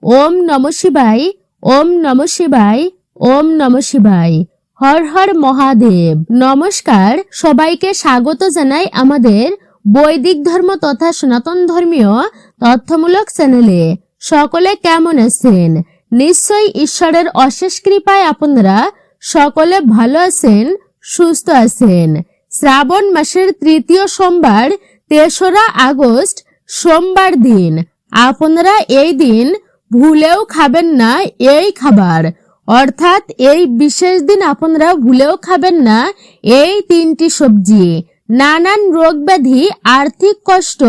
ওম নমঃ শিবায়, ওম নমঃ শিবায়, ওম নমঃ শিবায়। হর হর মহাদেব। নমস্কার, সবাইকে স্বাগত জানাই আমাদের বৈদিক ধর্ম তথা সনাতন ধর্মীয় তথ্যমূলক চ্যানেলে। সকলে কেমন আছেন? নিশ্চয়ই ঈশ্বরের অশেষ কৃপায় আপনারা সকলে ভালো আছেন, সুস্থ আছেন। শ্রাবণ মাসের তৃতীয় সোমবার ৩রা আগস্ট সোমবার দিন। আপনারা এই দিন ভুলেও খাবেন না এই খাবার, অর্থাৎ এই বিশেষ দিন আপনারা ভুলেও খাবেন না এই ৩টি সবজি। নানান রোগ ব্যাধি, আর্থিক কষ্ট,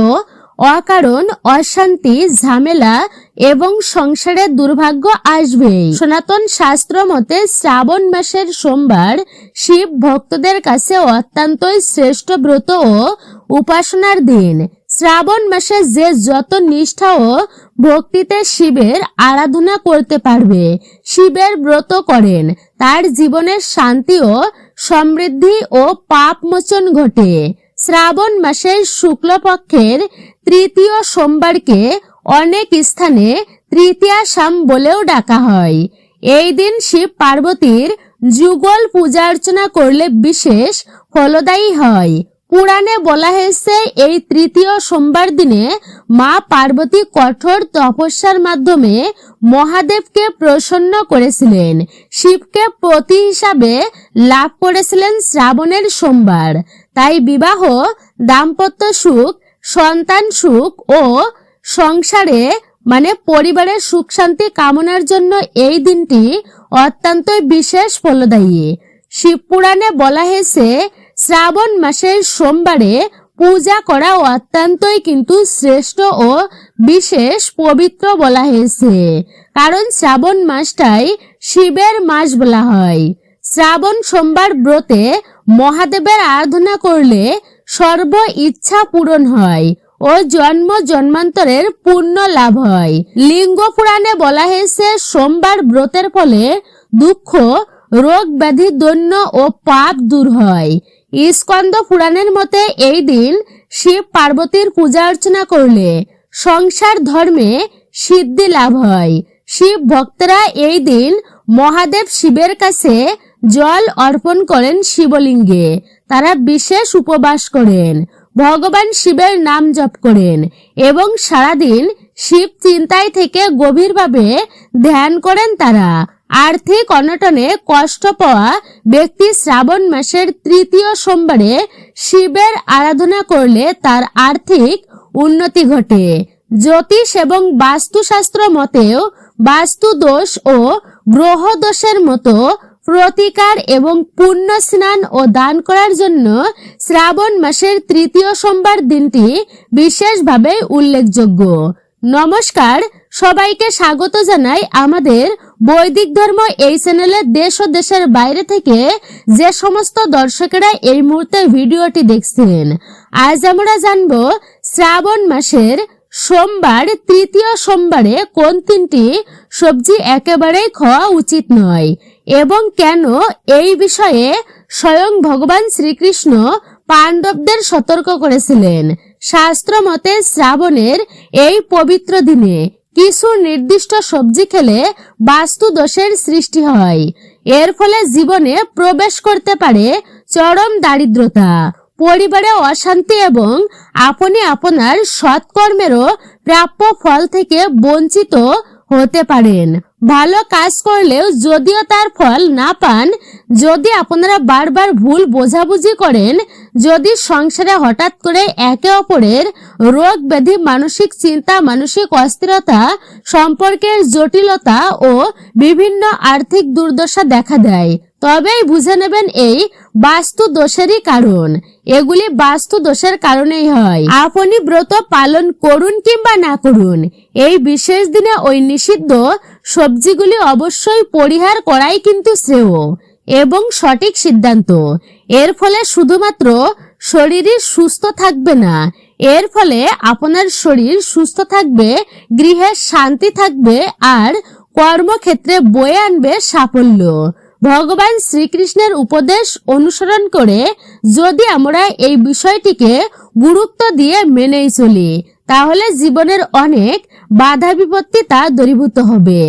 অকারণ অশান্তি, ঝামেলা এবং সংসারে দুর্ভাগ্য আসবেই। সনাতন শাস্ত্র মতে শ্রাবণ মাসের সোমবার শিব ভক্তদের কাছে অত্যন্তই শ্রেষ্ঠ ব্রত ও উপাসনার দিন। শ্রাবণ মাসে যে যত নিষ্ঠা ও ভক্তিতে শিবের আরাধনা করতে পারবে, শিবের ব্রত করেন, তার জীবনের শান্তি ও সমৃদ্ধি ও পাপ মোচন ঘটে। শ্রাবণ মাসের শুক্লপক্ষের তৃতীয় সোমবারকে অনেক স্থানে তৃতীয়াশাম বলেও ডাকা হয়। এই দিন শিব পার্বতীর যুগল পূজা অর্চনা করলে বিশেষ ফলদায়ী হয়। পুরাণে বলা হয়েছে এই তৃতীয় সোমবার দিনে মা পার্বতী কঠোর তপস্যার মাধ্যমে মহাদেবকে প্রসন্ন করেছিলেন, শিবকে পতি হিসাবে লাভ করেছিলেন শ্রাবণের সোমবার। তাই বিবাহ, দাম্পত্য সুখ, সন্তান সুখ ও সংসারে পরিবারের সুখ শান্তি কামনার জন্য এই দিনটি অত্যন্তই বিশেষ ফলদায়ী। শিবপুরাণে বলা হয়েছে শ্রাবণ মাসের সোমবারে পূজা করা অত্যন্তই কিন্তু শ্রেষ্ঠ ও বিশেষ পবিত্র বলা হয়েছে, কারণ শ্রাবণ মাসটাই শিবের মাস বলা হয়। শ্রাবণ সোমবার ব্রতে মহাদেবের আরাধনা করলে সর্ব ইচ্ছা পূরণ হয় ও জন্ম জন্মান্তরের পুণ্য লাভ হয়। লিঙ্গ পুরাণে বলা হয়েছে সোমবার ব্রতের ফলে দুঃখ, রোগ ব্যাধি, দৈন্য ও পাপ দূর হয়। স্কন্দ পুরাণের মতে এই দিন শিব পার্বতীর পূজা অর্চনা করলে সংসার ধর্মে সিদ্ধি লাভ হয়। শিব ভক্তরা এই দিন মহাদেব শিবের কাছে জল অর্পণ করেন শিবলিঙ্গে। তারা বিশেষ উপবাস করেন, ভগবান শিবের নাম জপ করেন এবং সারাদিন শিব চিন্তায় থেকে গভীরভাবে ধ্যান করেন। তারা আর্থিক অনটনে কষ্ট পাওয়া ব্যক্তি শ্রাবণ মাসের তৃতীয় সোমবারে শিবের আরাধনা করলে তার আর্থিক উন্নতি ঘটে। জ্যোতিষ এবং বাস্তুশাস্ত্র মতেও বাস্তু দোষ ও গ্রহ দোষের মতো প্রতিকার এবং পুণ্য স্নান ও দান করার জন্য শ্রাবণ মাসের তৃতীয় সোমবার দিনটি বিশেষভাবে উল্লেখযোগ্য। নমস্কার, সবাইকে স্বাগত জানাই আমাদের বৈদিক ধর্ম এই চ্যানেলে। দেশ ও দেশের বাইরে থেকে যে সমস্ত দর্শকেরা এই মুহূর্তে ভিডিওটি দেখছেন, আজ আমরা জানব শ্রাবণ মাসের সোমবার তৃতীয় সোমবারে কোন 3টি সবজি একেবারেই খাওয়া উচিত নয় এবং কেন এই বিষয়ে স্বয়ং ভগবান শ্রীকৃষ্ণ পাণ্ডবদের সতর্ক করেছিলেন। শাস্ত্র মতে শ্রাবণের এই পবিত্র দিনে কিছু নির্দিষ্ট সবজি খেলে বাস্তু দোষের সৃষ্টি হয়। এর ফলে জীবনে প্রবেশ করতে পারে চরম দারিদ্রতা, পরিবারে অশান্তি এবং আপনি আপনার সৎকর্মেরও প্রাপ্য ফল থেকে বঞ্চিত হতে পারেন। ভালো কাজ করলেও যদিও তার ফল না পান, যদি আপনারা বারবার ভুল বোঝাবুঝি করেন, যদি সংসারে হঠাৎ করে একে অপরের রোগ ব্যাধি, মানসিক চিন্তা, মানসিক অস্থিরতা, সম্পর্কের জটিলতা ও বিভিন্ন আর্থিক দুর্দশা দেখা দেয়, তবেই বুঝে নেবেন এই বাস্তু দোষেরই কারণ। এগুলি বাস্তু দোষের কারণেই হয়। আপনি ব্রত পালন করুন কিংবা না করুন, এই বিশেষ দিনে ওই নিষিদ্ধ সবজিগুলি অবশ্যই পরিহার করাই কিন্তু শ্রেয় এবং সঠিক সিদ্ধান্ত। এর ফলে শুধুমাত্র শরীরই সুস্থ থাকবে না, এর ফলে আপনার শরীর সুস্থ থাকবে, গৃহে শান্তি থাকবে আর কর্মক্ষেত্রে বয়ে আনবে সাফল্য। ভগবান শ্রীকৃষ্ণের উপদেশ অনুসরণ করে যদি আমরা এই বিষয়টিকে গুরুত্ব দিয়ে মেনেই চলি, তাহলে জীবনের অনেক বাধা বিপত্তি তা দূরীভূত হবে।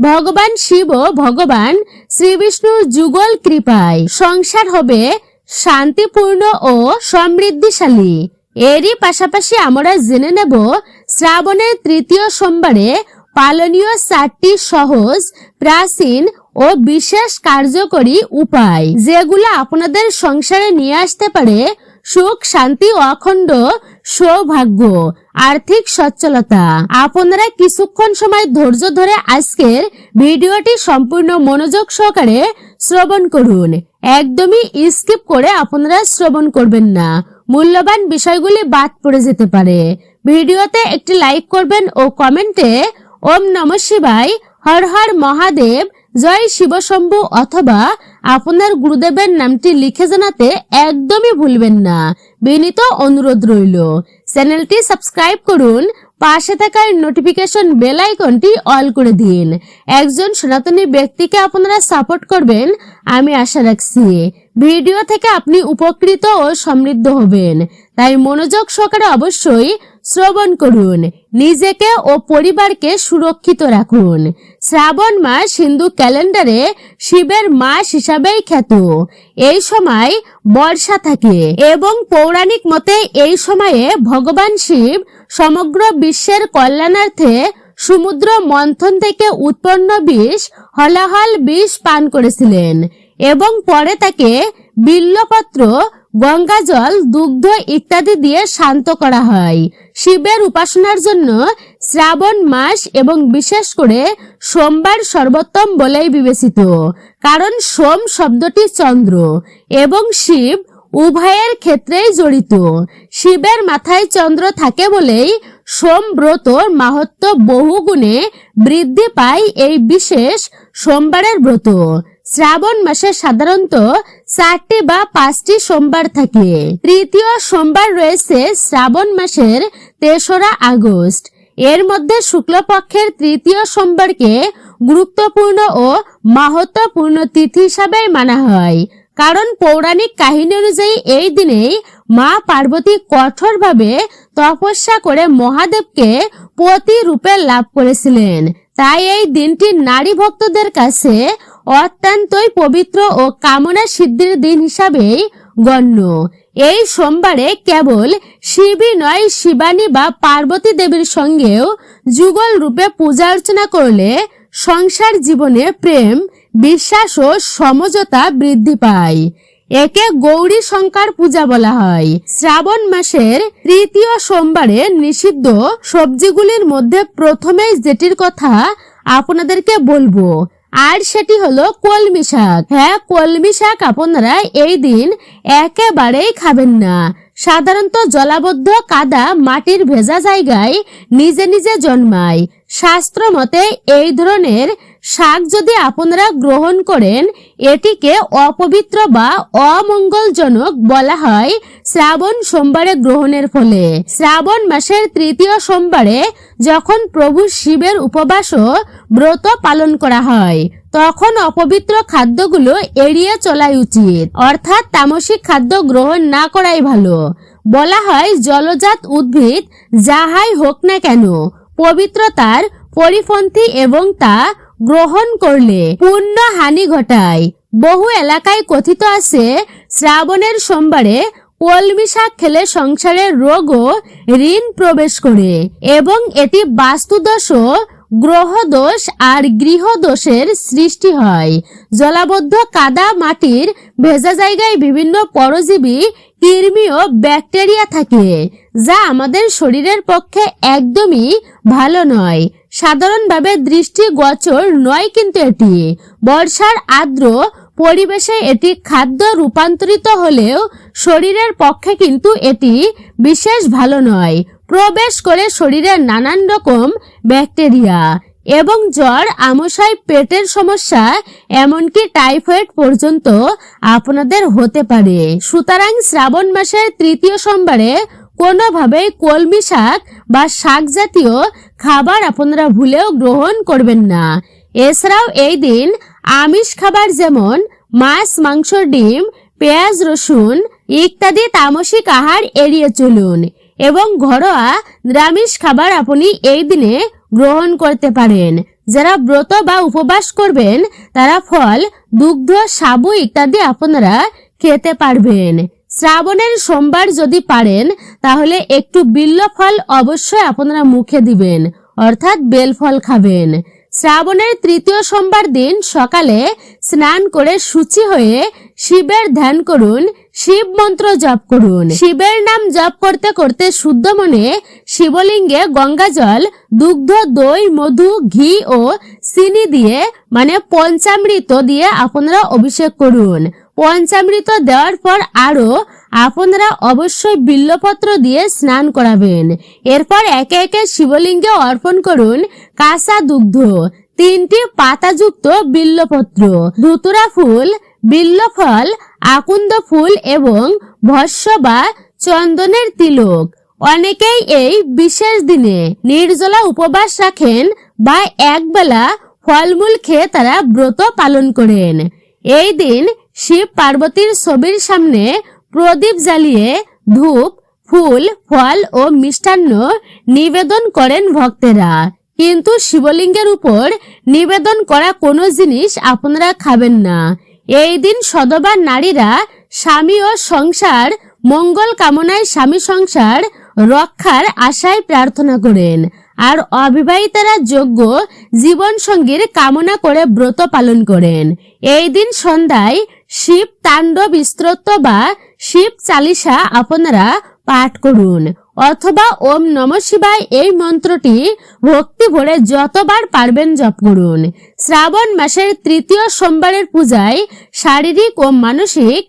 ভগবান শিব ও ভগবান শ্রীবিষ্ণুর যুগল কৃপায় সংসার হবে শান্তিপূর্ণ ও সমৃদ্ধিশালী। এরই পাশাপাশি আমরা জেনে নেব শ্রাবণের তৃতীয় সোমবারে পালনীয় 4টি সহজ, প্রাচীন ও বিশেষ কার্যকরী উপায়, যেগুলো আপনাদের সংসারে নিয়ে আসতে পারে সুখ, শান্তি, অখণ্ড সৌভাগ্য, আর্থিক সচ্ছলতা। আপনারা কিছুক্ষণ সময় ধৈর্য ধরে আজকের ভিডিওটি সম্পূর্ণ মনোযোগ সহকারে শ্রবণ করুন। একদমই স্কিপ করে আপনারা শ্রবণ করবেন না, মূল্যবান বিষয়গুলি বাদ পড়ে যেতে পারে। ভিডিওতে একটি লাইক করবেন ও কমেন্টে ওম নমঃ শিবায়, হর হর মহাদেব, জয় শিবশম্ভু অথবা আপনার গুরুদেবের নামটি লিখে জানাতে একদমই ভুলবেন না, বিনীত অনুরোধ রইল। চ্যানেলটি সাবস্ক্রাইব করুন, পাশে থাকা নোটিফিকেশন বেল আইকনটি অল করে দিন। একজন সনাতনী ব্যক্তিকে আপনারা সাপোর্ট করবেন আমি আশা রাখছি। ভিডিও থেকে আপনি উপকৃত ও সমৃদ্ধ হবেন, তাই মনোযোগ সহকারে অবশ্যই শ্রবণ করুন। নিজেকে ও পরিবারকে সুরক্ষিত রাখুন। শ্রাবণ মাস হিন্দু ক্যালেন্ডারে শিবের মাস হিসাবেই খ্যাত। এই সময় বর্ষা থাকে এবং পৌরাণিক মতে এই সময়ে ভগবান শিব সমগ্র বিশ্বের কল্যাণার্থে সমুদ্র মন্থন থেকে উৎপন্ন বিষ হলাহল বিষ পান করেছিলেন এবং পরে তাকে বিল্বপত্র, গঙ্গাজল, দুগ্ধ ইত্যাদি দিয়ে শান্ত করা হয়। শিবের উপাসনার জন্য শ্রাবণ মাস এবং বিশেষ করে সোমবার সর্বোত্তম বলেই বিবেচিত, কারণ সোম শব্দটি চন্দ্র এবং শিব উভয়ের ক্ষেত্রেই জড়িত। শিবের মাথায় চন্দ্র থাকে বলেই সোম ব্রতর মাহাত্ম্য বহুগুণে বৃদ্ধি পায় এই বিশেষ সোমবারের ব্রত। শ্রাবণ মাসে সাধারণত 4টি বা 5টি সোমবার থাকে। তৃতীয় সোমবার রয়েছে শ্রাবণ মাসের 3রা আগস্ট। এর মধ্যে শুক্লপক্ষের তৃতীয় সোমবারকে গুরুত্বপূর্ণ ও মাহাত্ম্যপূর্ণ তিথি হিসাবে মানা হয়, কারণ পৌরাণিক কাহিনী অনুযায়ী এই দিনেই মা পার্বতী কঠোরভাবে তপস্যা করে মহাদেবকে পতি রূপে লাভ করেছিলেন। তাই এই দিনটি নারী ভক্তদের কাছে অত্যন্তই পবিত্র ও কামনা সিদ্ধির দিন হিসাবেই গণ্য। এই সোমবারে কেবল শিবই নয়, শিবানী বা পার্বতী দেবীর সঙ্গেও যুগল রূপে পূজা অর্চনা করলে সংসার জীবনে প্রেম, বিশ্বাস ও সমঝোতা বৃদ্ধি পায়। একে গৌরী শঙ্কর পূজা বলা হয়। শ্রাবণ মাসের তৃতীয় সোমবারে নিষিদ্ধ সবজিগুলির মধ্যে প্রথমেই যেটির কথা আপনাদেরকে বলবো, আর সেটি হলো কলমি শাক। হ্যাঁ, কলমি শাক আপনারা এই দিন একেবারেই খাবেন না। সাধারণত জলাবদ্ধ কাদা মাটির ভেজা জায়গায় নিজে নিজে জন্মায়। শাস্ত্র মতে এই ধরনের শাক যদি আপনারা গ্রহণ করেন এটিকে অপবিত্র বা অমঙ্গলজনক বলা হয় শ্রাবণ সোমবারে গ্রহণের ফলে। শ্রাবণ মাসের তৃতীয় সোমবারে যখন প্রভু শিবের উপবাস ও ব্রত পালন করা হয় তখন অপবিত্র খাদ্যগুলো এড়িয়ে চলাই উচিত, অর্থাৎ তামসিক খাদ্য গ্রহণ না করাই ভালো। বলা হয় জলজাত উদ্ভিদ যাহাই হোক না কেন পবিত্রতার পরিপন্থী এবং তা গ্রহণ করলে পুণ্য হানি ঘটায়। বহু এলাকায় কথিত আছে শ্রাবণের সোমবারে কলমি শাক খেলে সংসারের রোগ ও ঋণ প্রবেশ করে এবং এটি বাস্তুদোষ ও গ্রহদোষ আর গৃহদোষের সৃষ্টি হয়। জলাবদ্ধ কাদা মাটির ভেজা জায়গায় বিভিন্ন পরজীবী, কৃমি ও ব্যাকটেরিয়া থাকে যা আমাদের শরীরের পক্ষে একদমই ভালো নয়। সাধারণভাবে দৃষ্টিগোচর নয়, কিন্তু এটি বর্ষার আর্দ্র পরিবেশে এটি খাদ্য রূপান্তরিত হলেও শরীরের পক্ষে কিন্তু এটি বিশেষ ভালো নয়। প্রবেশ করে শরীরে নানান রকম ব্যাকটেরিয়া এবং জ্বর, আমাশয়, পেটের সমস্যা, এমনকি টাইফয়েড পর্যন্ত আপনাদের হতে পারে। সুতরাং শ্রাবণ মাসের তৃতীয় সোমবারে কোনোভাবেই কলমি শাক বা শাক জাতীয় খাবার আপনারা ভুলেও গ্রহণ করবেন না। এছাড়াও এই দিন আমিষ খাবার যেমন মাছ, মাংস, ডিম, পেঁয়াজ, রসুন ইত্যাদি তামসিক আহার এড়িয়ে চলুন এবং ঘরোয়া নিরামিষ খাবার আপনি এই দিনে গ্রহণ করতে পারেন। যারা ব্রত বা উপবাস করবেন তারা ফল, দুগ্ধ, সাবু ইত্যাদি আপনারা খেতে পারবেন। শ্রাবণের সোমবার যদি পারেন তাহলে একটু বিল্ব ফল অবশ্যই আপনারা মুখে দিবেন, অর্থাৎ বেল ফল খাবেন। শ্রাবণের তৃতীয় সোমবার দিন সকালে স্নান করে শুচি হয়ে শিবের ধ্যান করুন, শিব মন্ত্র জপ করুন। শিবের নাম জপ করতে করতে শুদ্ধ মনে শিবলিঙ্গে গঙ্গা জল, দুগ্ধ, দই, মধু, ঘি ও চিনি দিয়ে মানে পঞ্চামৃত দিয়ে আপনারা অভিষেক করুন। পঞ্চামৃত দেওয়ার পর আরো আপনারা অবশ্যই বিল্বপত্র দিয়ে স্নান করাবেন। এরপর একে একে শিবলিঙ্গে অর্পণ করুন কাঁচা দুগ্ধ, 3টি পাতাযুক্ত বিল্বপত্র, ধুতুরা ফুল, বিল্ব ফল, আকুন্দ ফুল এবং ভস্য বা চন্দনের তিলক। অনেকেই এই বিশেষ দিনে নির্জলা উপবাস রাখেন বা একবেলা ফলমূল খেয়ে তারা ব্রত পালন করেন। এই দিন শিব পার্বতীর ছবির সামনে প্রদীপ জ্বালিয়ে ধূপ, ফুল, ফল ও মিষ্টান্ন নিবেদন করেন ভক্তেরা। কিন্তু শিবলিঙ্গের উপর নিবেদন করা কোনো জিনিস আপনারা খাবেন না। এই দিন সধবা নারীরা স্বামী ও সংসার মঙ্গল কামনায় স্বামী সংসার রক্ষার আশায় প্রার্থনা করেন, আর অবিবাহিতারা যোগ্য জীবন সঙ্গীর কামনা করে ব্রত পালন করেন। এই দিন সন্ধ্যায় শিব তাণ্ডব স্তোত্র বা শিব চালিসা আপনারা পাঠ করুন, অথবা ওম নমঃ শিবায় এই মন্ত্রটি ভক্তি ভরে যতবার পারবেন জপ করুন। শ্রাবণ মাসের তৃতীয় সোমবারের পূজায় শারীরিক ও মানসিক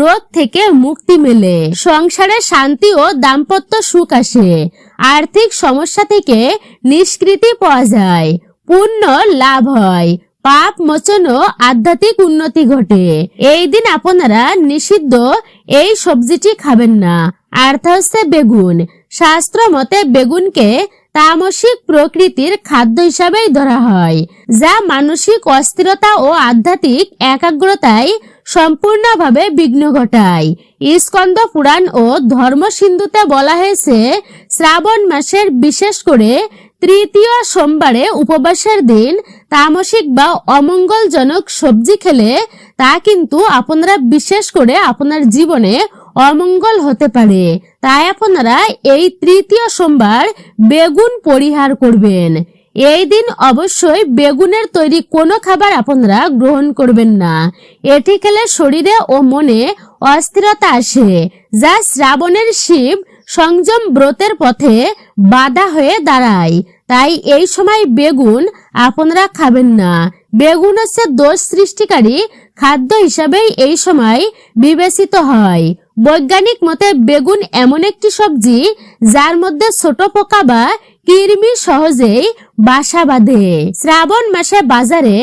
রোগ থেকে মুক্তি মেলে, সংসারে শান্তি ও দাম্পত্য সুখ আসে, আর্থিক সমস্যা থেকে নিষ্কৃতি পাওয়া যায়, পুণ্য লাভ হয়, পাপ মোচন ও আধ্যাত্মিক উন্নতি ঘটে। এই দিন আপনারা নিষিদ্ধ এই সবজিটি খাবেন না, অর্থ হচ্ছে বেগুন। শাস্ত্র মতে বেগুনকে তামসিক প্রকৃতির খাদ্য হিসাবেই ধরা হয়, যা মানসিক অস্থিরতা ও আধ্যাত্মিক একাগ্রতায় সম্পূর্ণভাবে বিঘ্ন ঘটায়। স্কন্দ পুরাণ ও ধর্ম সিন্ধুতে বলা হয়েছে শ্রাবণ মাসের বিশেষ করে তৃতীয় সোমবারে উপবাসের দিন তামসিক বা অমঙ্গলজনক সবজি খেলে তা কিন্তু আপনারা বিশেষ করে আপনার জীবনে অমঙ্গল হতে পারে। তাই আপনারা এই তৃতীয় সোমবার বেগুন পরিহার করবেন। এই দিন অবশ্যই বেগুনের তৈরি কোনো খাবার আপনারা গ্রহণ করবেন না। এটি খেলে শরীরে ও মনে অস্থিরতা আসে, যা শ্রাবণের শিব সংযম ব্রতের পথে বাধা হয়ে দাঁড়ায়। তাই এই সময় বেগুন আপনারা খাবেন না। বেগুন হচ্ছে দোষ সৃষ্টিকারী খাদ্য হিসাবেই এই সময় বিবেচিত হয়। বৈজ্ঞানিক মতে বেগুন এমন একটি সবজি যার মধ্যে ছোট পোকা বা কৃমি সহজেই বাসা বাঁধে। শ্রাবণ মাসে বাজারে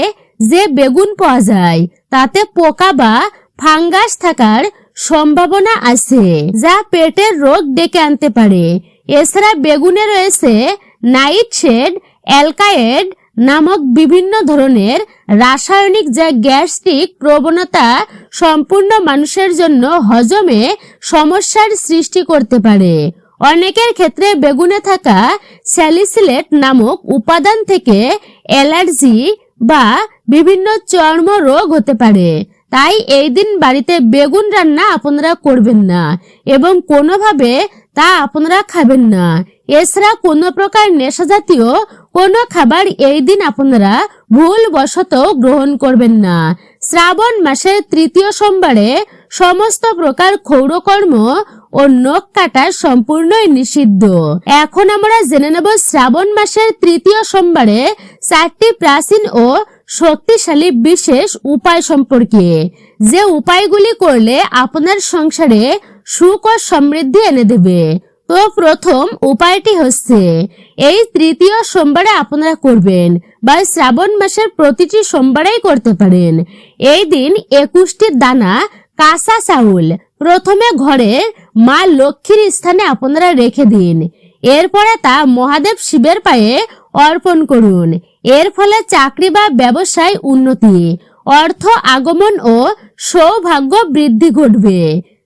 যে বেগুন পাওয়া যায় তাতে পোকা বা ফাঙ্গাস থাকার সম্ভাবনা আছে, যা পেটের রোগ ডেকে আনতে পারে। এছাড়া বেগুনে রয়েছে নাইটশেড, অ্যালকায়েড নামক বিভিন্ন ধরনের রাসায়নিক, যা গ্যাস্ট্রিক প্রবণতা সম্পূর্ণ মানুষের জন্য হজমে সমস্যার সৃষ্টি করতে পারে। অনেকের ক্ষেত্রে বেগুনে থাকা স্যালিসিলেট নামক উপাদান থেকে অ্যালার্জি বা বিভিন্ন চর্ম রোগ হতে পারে। তাই এই দিন বাড়িতে বেগুন রান্না আপনারা করবেন না এবং কোনোভাবে তা আপনারা খাবেন না। এছাড়া কোনো প্রকার নেশা জাতীয় কোনো খাবার এই দিন আপনারা ভুলবশত গ্রহণ করবেন না। শ্রাবণ মাসের তৃতীয় সোমবারে সমস্ত প্রকার ক্ষৌরকর্ম ও নখ কাটা সম্পূর্ণই নিষিদ্ধ। এখন আমরা জেনে নেব শ্রাবণ মাসের তৃতীয় সোমবারে 4টি প্রাচীন ও শক্তিশালী বিশেষ উপায় সম্পর্কে, যে উপায়গুলি করলে আপনার সংসারে সুখ ও সমৃদ্ধি এনে দেবে। তো প্রথম উপায়টি হচ্ছে এই তৃতীয় সোমবারে আপনারা করবেন বা শ্রাবণ মাসের প্রতিটি সোমবারেই করতে পারেন। এই দিন 21টি দানা কাঁচা চাউল প্রথমে ঘরের মা লক্ষ্মীর স্থানে আপনারা রেখে দিন। এরপরে তা মহাদেব শিবের পায়ে অর্পণ করুন। এর ফলে চাকরি বা ব্যবসায় উন্নতি, অর্থ আগমন ও সৌভাগ্য বৃদ্ধি ঘটবে।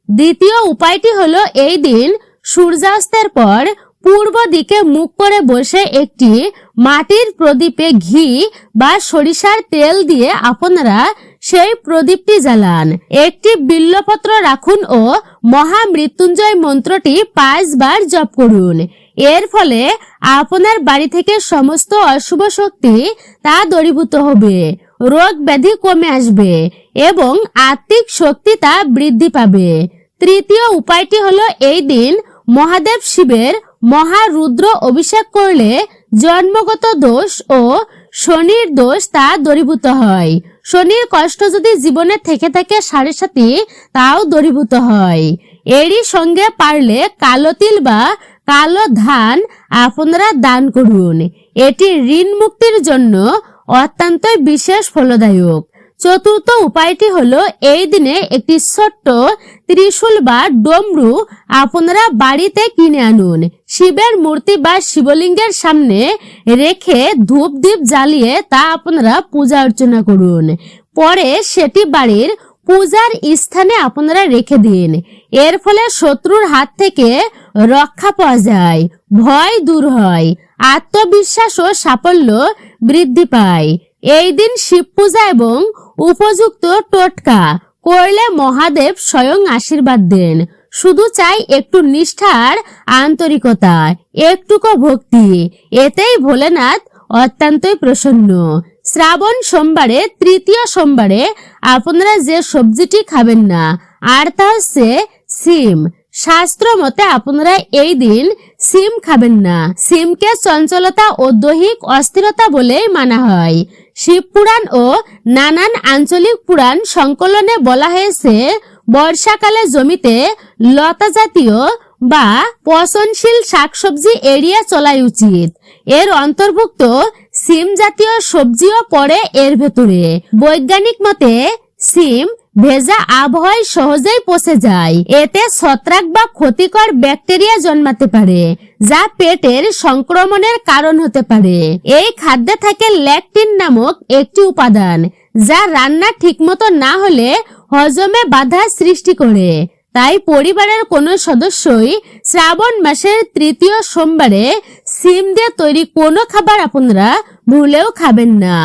দ্বিতীয় উপায়টি হলো এই দিন সূর্যাস্তের পর পূর্ব দিকে মুখ করে বসে একটি মাটির প্রদীপে ঘি বা সরিষার তেল দিয়ে আপনারা সেই প্রদীপটি জ্বালান। একটি বিল্লপত্র রাখুন ও মহামৃত্যুঞ্জয় মন্ত্রটি 5 বার জপ করুন। এর ফলে আপনার বাড়ি থেকে সমস্ত অশুভ শক্তি তা দূরীভূত হবে, রোগ ব্যাধি কমে আসবে এবং আত্মিক শক্তি তা বৃদ্ধি পাবে। তৃতীয় উপায়টি হলো এই দিন মহাদেব শিবের মহারুদ্র অভিষেক করলে জন্মগত দোষ ও শনির দোষ তা দূরীভূত হয়। শনির কষ্ট যদি জীবনে থেকে থাকে সাড়ে সাথে তাও দূরীভূত হয়। এরই সঙ্গে পারলে কালো তিল বা কালো ধান আপনারা দান করুন। এটি ঋণ মুক্তির জন্য অত্যন্ত বিশেষ ফলদায়ক। চতুর্থ উপায়টি হলো এই দিনে একটি ছোট্ট ত্রিশূল বা ডমরু আপনারা বাড়িতে কিনে আনুন। শিবের মূর্তি বা শিবলিঙ্গের সামনে রেখে ধূপ দ্বীপ জ্বালিয়ে তা আপনারা পূজা অর্চনা করুন। পরে সেটি বাড়ির পূজার স্থানে আপনারা রেখে দিন। এর ফলে শত্রুর হাত থেকে রক্ষা পাওয়া যায়, ভয় দূর হয়, আত্মবিশ্বাস ও সাফল্য বৃদ্ধি পায়। এই দিন শিব পূজা এবং উপযুক্ত টোটকা করলে মহাদেব স্বয়ং আশীর্বাদ দেন। শুধু চাই একটু নিষ্ঠার আন্তরিকতা, একটুকু ভক্তি, এতেই ভোলেনাথ অত্যন্তই প্রসন্ন। শ্রাবণ সোমবারে তৃতীয় সোমবারে আপনারা যে সবজিটি খাবেন না আর তা হচ্ছে সিম। শাস্ত্র মতে আপনারা এই দিন সিম খাবেন না। সিমকে চঞ্চলতা ও দৈহিক অস্থিরতা বলেই মানা হয়। শিব পুরাণ ও নানান আঞ্চলিক পুরাণ সংকলনে বলা হয়েছে বর্ষাকালে জমিতে লতা জাতীয় বা পচনশীল শাকসবজি এড়িয়ে চলাই উচিত। এর অন্তর্ভুক্ত সিম জাতীয় সবজিও পড়ে এর ভেতরে। বৈজ্ঞানিক মতে সিম ভেজা আবহাওয়ায় সহজেই পচে যায়। এতে ছত্রাক বা ক্ষতিকর ব্যাকটেরিয়া জন্মাতে পারে যা পেটের সংক্রমণের কারণ হতে পারে। এই খাদ্যে থাকে ল্যাকটিন নামক একটি উপাদান যা রান্না ঠিকমতো না হলে হজমে বাধা সৃষ্টি করে। তাই পরিবারের কোনো সদস্যই শ্রাবণ মাসের তৃতীয় সোমবারে সিম দিয়ে তৈরি কোনো খাবার আপনারা ভুলেও খাবেন না।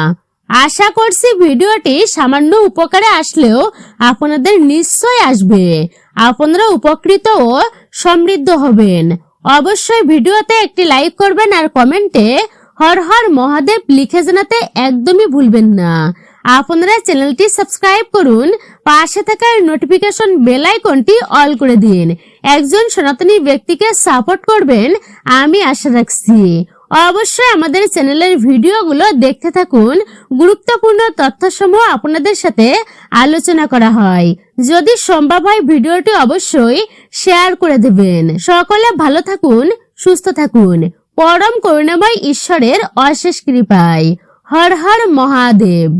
আশা করছি ভিডিওটি সামান্য উপকারে আসলেও আপনাদের নিশ্চয় আসবে। আপনারা উপকৃত ও সমৃদ্ধ হবেন। অবশ্যই ভিডিওতে একটি লাইক করবেন আর কমেন্টে হর হর মহাদেব লিখে জানাতে একদমই ভুলবেন না। আপনারা চ্যানেলটি সাবস্ক্রাইব করুন, পাশে থাকা নোটিফিকেশন বেল আইকনটি অল করে দিন। একজন সনাতনী ব্যক্তিকে সাপোর্ট করবেন আমি আশা রাখছি। অবশ্যই আমাদের চ্যানেলের ভিডিওগুলো দেখতে থাকুন। গুরুত্বপূর্ণ তথ্যসমূহ আপনাদের সাথে আলোচনা করা হয়। যদি সম্ভব হয় ভিডিওটি অবশ্যই শেয়ার করে দেবেন। সকলে ভালো থাকুন, সুস্থ থাকুন। পরম করুণাময় ঈশ্বরের অশেষ কৃপায়। হর হর মহাদেব।